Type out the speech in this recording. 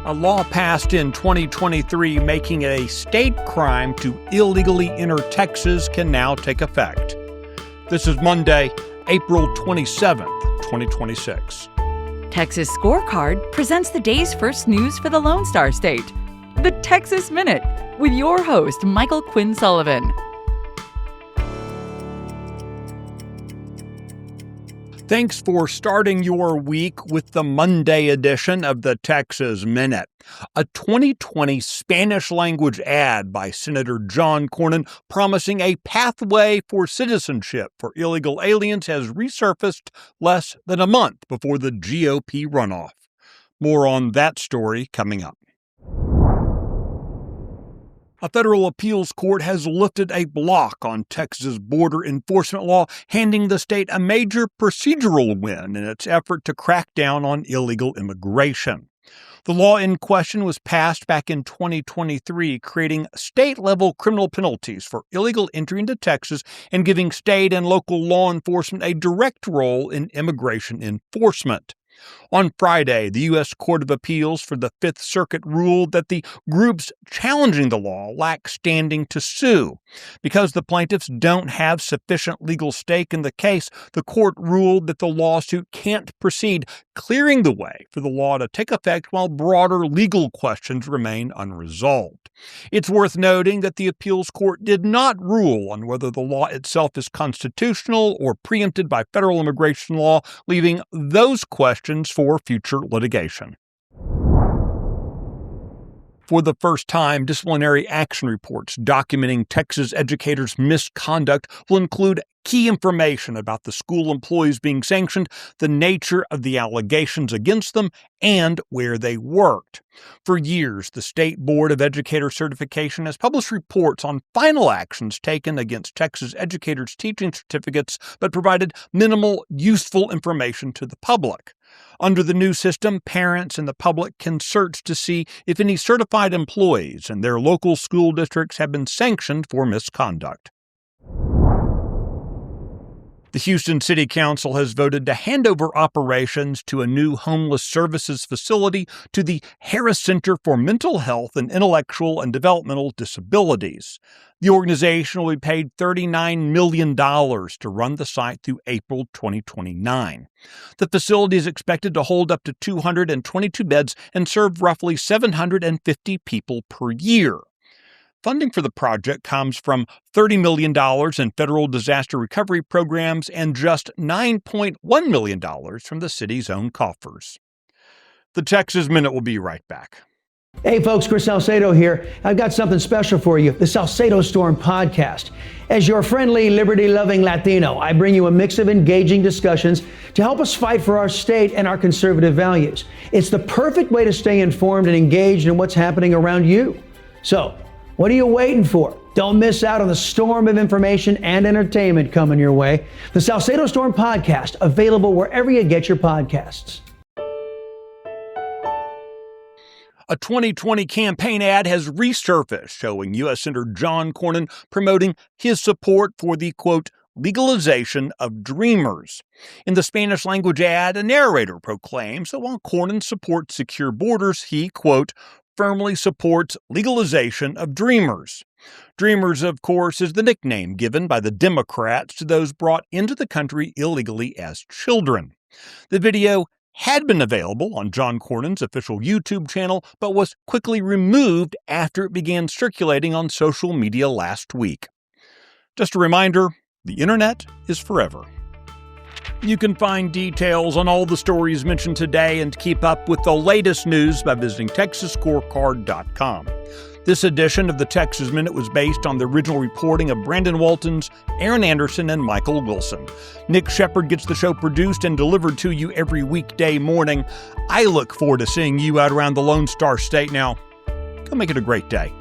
A law passed in 2023 making it a state crime to illegally enter Texas can now take effect. This is Monday, April 27th, 2026. Texas Scorecard presents the day's first news for the Lone Star State. The Texas Minute, with your host, Michael Quinn Sullivan. Thanks for starting your week with the Monday edition of the Texas Minute. A 2020 Spanish-language ad by Senator John Cornyn promising a pathway for citizenship for illegal aliens has resurfaced less than a month before the GOP runoff. More on that story coming up. A federal appeals court has lifted a block on Texas border enforcement law, handing the state a major procedural win in its effort to crack down on illegal immigration. The law in question was passed back in 2023, creating state-level criminal penalties for illegal entry into Texas and giving state and local law enforcement a direct role in immigration enforcement. On Friday, the U.S. Court of Appeals for the Fifth Circuit ruled that the groups challenging the law lack standing to sue. Because the plaintiffs don't have sufficient legal stake in the case, the court ruled that the lawsuit can't proceed, clearing the way for the law to take effect while broader legal questions remain unresolved. It's worth noting that the appeals court did not rule on whether the law itself is constitutional or preempted by federal immigration law, leaving those questions for future litigation. For the first time, disciplinary action reports documenting Texas educators' misconduct will include key information about the school employees being sanctioned, the nature of the allegations against them, and where they worked. For years, the State Board of Educator Certification has published reports on final actions taken against Texas educators' teaching certificates, but provided minimal, useful information to the public. Under the new system, parents and the public can search to see if any certified employees in their local school districts have been sanctioned for misconduct. The Houston City Council has voted to hand over operations to a new homeless services facility to the Harris Center for Mental Health and Intellectual and Developmental Disabilities. The organization will be paid $39 million to run the site through April 2029. The facility is expected to hold up to 222 beds and serve roughly 750 people per year. Funding for the project comes from $30 million in federal disaster recovery programs and just $9.1 million from the city's own coffers. The Texas Minute will be right back. Hey folks, Chris Salcedo here. I've got something special for you, the Salcedo Storm podcast. As your friendly, liberty-loving Latino, I bring you a mix of engaging discussions to help us fight for our state and our conservative values. It's the perfect way to stay informed and engaged in what's happening around you. So, what are you waiting for? Don't miss out on the storm of information and entertainment coming your way. The Salcedo Storm podcast, available wherever you get your podcasts. A 2020 campaign ad has resurfaced showing U.S. Senator John Cornyn promoting his support for the, quote, legalization of dreamers. In the Spanish-language ad, a narrator proclaims that while Cornyn supports secure borders, he, quote, firmly supports legalization of dreamers. Dreamers, of course, is the nickname given by the Democrats to those brought into the country illegally as children. The video had been available on John Cornyn's official YouTube channel, but was quickly removed after it began circulating on social media last week. Just a reminder, the internet is forever. You can find details on all the stories mentioned today and keep up with the latest news by visiting TexasScorecard.com. This edition of the Texas Minute was based on the original reporting of Brandon Waltons, Aaron Anderson, and Michael Wilson. Nick Shepard gets the show produced and delivered to you every weekday morning. I look forward to seeing you out around the Lone Star State now. Go make it a great day.